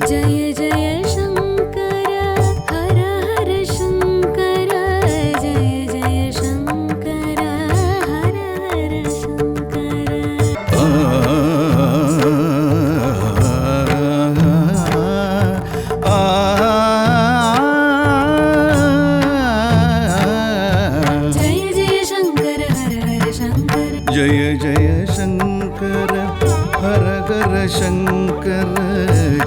जय जय शंकर हर हर शंकर जय जय शंकर हर हर शंकर जय जय शंकर हर हर शंकर जय जय शंकर हर हर शंकर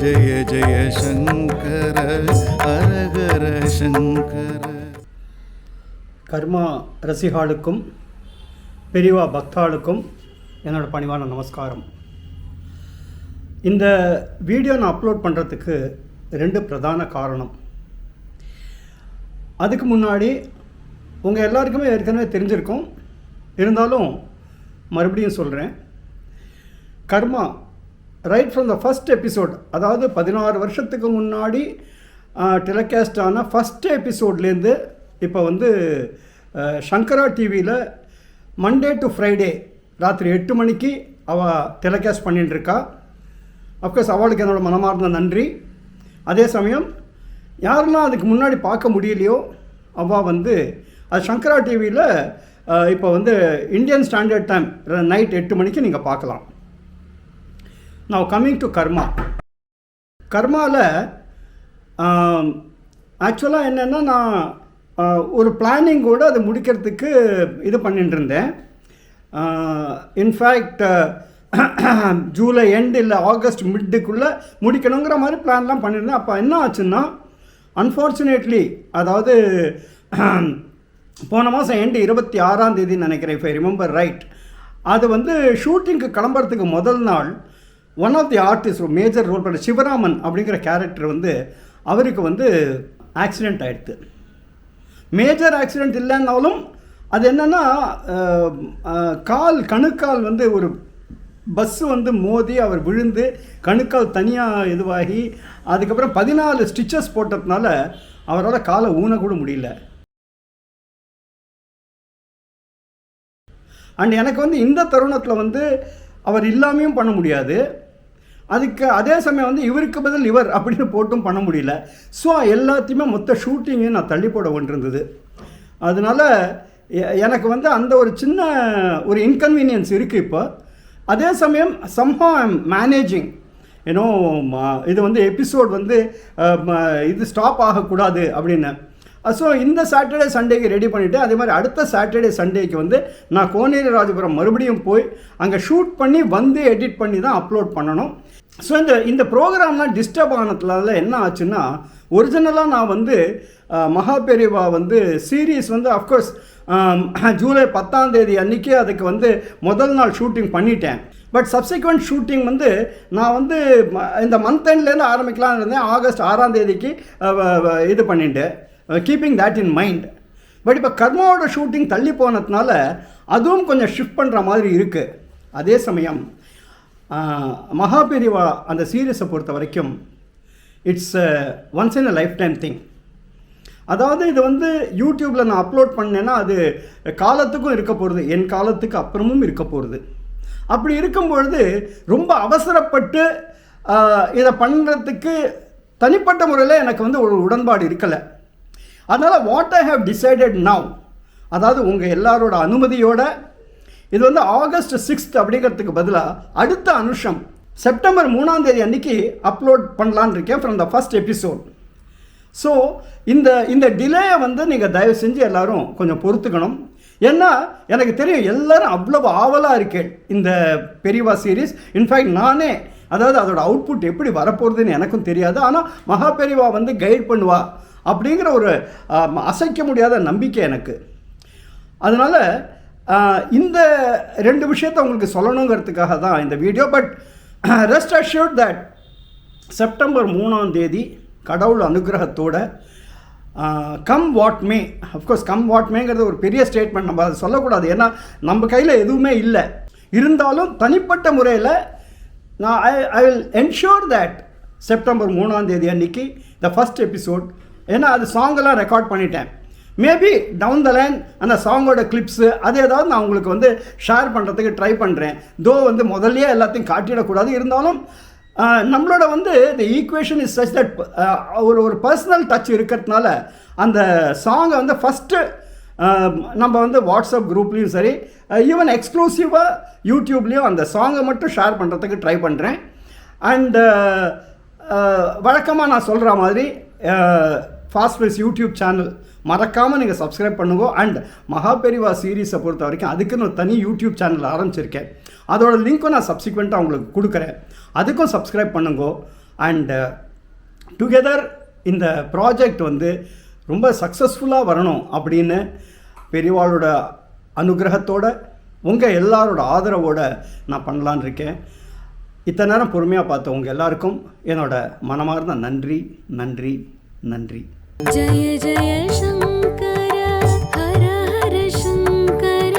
जय जय शंकर हर हर शंकर. கர்மா ரசிகாளுக்கும் பெரியவா பக்தாளுக்கும் என்னோட பணிவான நமஸ்காரம். இந்த வீடியோ நான் அப்லோட் பண்ணுறதுக்கு 2 பிரதான காரணம். அதுக்கு முன்னாடி உங்கள் எல்லாருக்குமே ஏற்கனவே தெரிஞ்சிருக்கும், இருந்தாலும் மறுபடியும் சொல்கிறேன். Karma right from the first episode, அதாவது 16 வருஷத்துக்கு முன்னாடி டெலிகாஸ்ட் ஆன ஃபஸ்ட் எபிசோட்லேருந்து இப்போ வந்து சங்கரா டிவியில் மண்டே டு ஃப்ரைடே ராத்திரி 8 மணிக்கு அவள் டெலிகாஸ்ட் பண்ணிட்டுருக்கா. அஃப்கோர்ஸ் அவளுக்கு என்னோடய மனமார்ந்த நன்றி. அதே சமயம் யாரெல்லாம் அதுக்கு முன்னாடி பார்க்க முடியலையோ அவள் வந்து அது சங்கரா டிவியில் இப்போ வந்து இந்தியன் ஸ்டாண்டர்ட் டைம் நைட் 8 மணிக்கு நீங்கள் பார்க்கலாம். Now coming to கர்மா. கர்மாவில் ஆக்சுவலாக என்னென்னா நான் ஒரு பிளானிங்கோடு அதை முடிக்கிறதுக்கு இது பண்ணிட்டு இருந்தேன். இன்ஃபேக்ட் ஜூலை எண்ட் இல்லை ஆகஸ்ட் மிட்டுக்குள்ளே முடிக்கணுங்கிற மாதிரி பிளான்லாம் பண்ணியிருந்தேன். அப்போ என்ன ஆச்சுன்னா, அன்ஃபார்ச்சுனேட்லி, அதாவது போன மாதம் எண்டு 26ஆம் தேதி நினைக்கிறேன், இஃப் ஐ ரிமெம்பர் ரைட், அது வந்து ஷூட்டிங்க்கு கிளம்புறதுக்கு முதல் நாள் ஒன் ஆஃப் தி ஆர்டிஸ்ட், ஒரு மேஜர் ரோல் பண்ண சிவராமன் அப்படிங்கிற கேரக்டர் வந்து அவருக்கு வந்து ஆக்சிடெண்ட் ஆகிடுது. மேஜர் ஆக்சிடெண்ட் இல்லைன்னாலும் அது என்னென்னா கணுக்கால் வந்து ஒரு பஸ்ஸு வந்து மோதி அவர் விழுந்து கணுக்கால் தனியாக இதுவாகி அதுக்கப்புறம் 14 ஸ்டிச்சஸ் போட்டதுனால அவரால் காலை ஊனக்கூட முடியல. அண்ட் எனக்கு வந்து இந்த தருணத்தில் வந்து அவர் இல்லாமையும் பண்ண முடியாது. அதுக்கு அதே சமயம் வந்து இவருக்கு பதில் இவர் அப்படின்னு போட்டும் பண்ண முடியல. ஸோ எல்லாத்தையுமே மொத்த ஷூட்டிங்கையும் நான் தள்ளி போட வேண்டியிருந்தது. அதனால் எனக்கு வந்து அந்த ஒரு சின்ன ஒரு இன்கன்வீனியன்ஸ் இருக்குது இப்போ. அதே சமயம் somehow I am managing, ஏன்னோ இது வந்து எபிசோட் வந்து இது ஸ்டாப் ஆகக்கூடாது அப்படின்னு. ஸோ இந்த சாட்டர்டே சண்டேக்கு ரெடி பண்ணிவிட்டு, அதே மாதிரி அடுத்த சாட்டர்டே சண்டேக்கு வந்து நான் கோனேரி ராஜபுரம் மறுபடியும் போய் அங்கே ஷூட் பண்ணி வந்து எடிட் பண்ணி தான் அப்லோட் பண்ணணும். ஸோ இந்த ப்ரோக்ராம்லாம் டிஸ்டர்ப் ஆனதுனால என்ன ஆச்சுன்னா, ஒரிஜினலாக நான் வந்து மகாபெரிவா வந்து சீரீஸ் வந்து அஃப்கோர்ஸ் ஜூலை 10ஆம் தேதி அன்றைக்கி அதுக்கு வந்து முதல் நாள் ஷூட்டிங் பண்ணிட்டேன். பட் சப்சிக்வெண்ட் ஷூட்டிங் வந்து நான் வந்து இந்த மந்த் எண்ட்லேருந்து ஆரம்பிக்கலாம்னு இருந்தேன். ஆகஸ்ட் 6ஆம் தேதிக்கு இது பண்ணிட்டு keeping that in mind. But இப்போ கர்மாவோட ஷூட்டிங் தள்ளி போனதுனால அதுவும் கொஞ்சம் ஷிஃப்ட் பண்ணுற மாதிரி இருக்குது. அதே சமயம் மகாபெரிவா அந்த சீரீஸை பொறுத்த வரைக்கும் it's once in a life time thing. அதாவது இது வந்து யூடியூப்பில் நான் அப்லோட் பண்ணேன்னா அது காலத்துக்கும் இருக்க போகிறது, என் காலத்துக்கு அப்புறமும் இருக்க போகிறது. அப்படி இருக்கும்பொழுது ரொம்ப அவசரப்பட்டு இதை பண்ணுறதுக்கு தனிப்பட்ட முறையில் எனக்கு வந்து ஒரு உடன்பாடு இருக்கலை. அதனால் what I have decided now, அதாவது உங்கள் எல்லாரோட அனுமதியோட இது வந்து ஆகஸ்ட் 6 அப்படிங்கிறதுக்கு பதிலாக அடுத்த அனுஷம் செப்டம்பர் 3ஆம் தேதி அன்றைக்கி அப்லோட் பண்ணலான்னு இருக்கேன் from the first episode. So இந்த டிலேயை வந்து நீங்கள் தயவு செஞ்சு எல்லோரும் கொஞ்சம் பொறுத்துக்கணும். ஏன்னா எனக்கு தெரியும் எல்லோரும் அவ்வளவு ஆவலாக இருக்கேன் இந்த பெரியவா சீரீஸ். இன்ஃபேக்ட் நானே, அதாவது அதோட அவுட்புட் எப்படி வரப்போகிறதுன்னு எனக்கும் தெரியாது. ஆனால் மகா பெரியவா வந்து கைட் பண்ணுவா அப்படிங்கிற ஒரு அசைக்க முடியாத நம்பிக்கை எனக்கு. அதனால் இந்த 2 விஷயத்தை உங்களுக்கு சொல்லணுங்கிறதுக்காக தான் இந்த video. But rest assured that September 3ஆம் தேதி கடவுள் அனுகிரகத்தோட come what may, of course come what மேங்கிறது ஒரு பெரிய ஸ்டேட்மெண்ட், நம்ம அதை சொல்லக்கூடாது, ஏன்னா நம்ம கையில் எதுவுமே இல்லை. இருந்தாலும் தனிப்பட்ட முறையில் நான் I will ensure that September 3ஆம் தேதி அன்றைக்கி த ஃபஸ்ட் எபிசோட், ஏன்னா அது சாங்கெல்லாம் ரெக்கார்ட் பண்ணிட்டேன். மேபி டவுன் த லைன் அந்த சாங்கோட கிளிப்ஸு அது ஏதாவது நான் உங்களுக்கு வந்து ஷேர் பண்ணுறதுக்கு ட்ரை பண்ணுறேன். தோ வந்து முதல்லையே எல்லாத்தையும் காட்டிடக்கூடாது, இருந்தாலும் நம்மளோட வந்து இந்த ஈக்குவேஷன் இஸ் சச் தட் ஒரு பர்சனல் டச் இருக்கிறதுனால அந்த சாங்கை வந்து ஃபஸ்ட்டு நம்ம வந்து வாட்ஸ்அப் குரூப்லேயும் சரி ஈவன் எக்ஸ்க்ளூசிவாக யூடியூப்லேயும் அந்த சாங்கை மட்டும் ஷேர் பண்ணுறதுக்கு ட்ரை பண்ணுறேன். அண்டு வழக்கமாக நான் சொல்கிற மாதிரி ஃபாஸ்ட் பேஸ் யூடியூப் சேனல் மறக்காமல் நீங்கள் சப்ஸ்கிரைப் பண்ணுங்க. அண்ட் மகாபெரிவா சீரீஸை பொறுத்த வரைக்கும் அதுக்குன்னு ஒரு தனி யூடியூப் சேனல் ஆரம்பிச்சிருக்கேன். அதோட லிங்க்கும் நான் சப்சிக்வெண்ட்டாக உங்களுக்கு கொடுக்குறேன், அதுக்கும் சப்ஸ்கிரைப் பண்ணுங்க. அண்டு டுகெதர் இந்த ப்ராஜெக்ட் வந்து ரொம்ப சக்ஸஸ்ஃபுல்லாக வரணும் அப்படின்னு பெரியவாளோட அனுகிரகத்தோட உங்கள் எல்லாரோட ஆதரவோடு நான் பண்ணலான் இருக்கேன். இத்தனை நேரம் பொறுமையாக பார்த்த உங்கள் எல்லாருக்கும் என்னோட மனமார்ந்த நன்றி நன்றி நன்றி. जय जय शङ्कर हर हर शङ्कर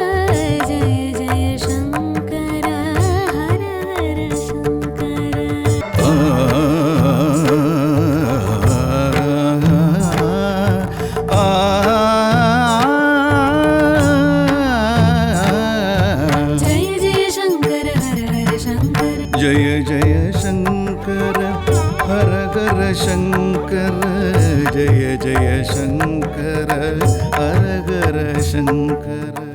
जय जय शङ्कर हर हर शङ्कर. जय जय शङ्कर हर हर शङ्कर. जय जय शङ्कर हर हर शङ्कर जय जय शङ्कर हर हर शङ्कर.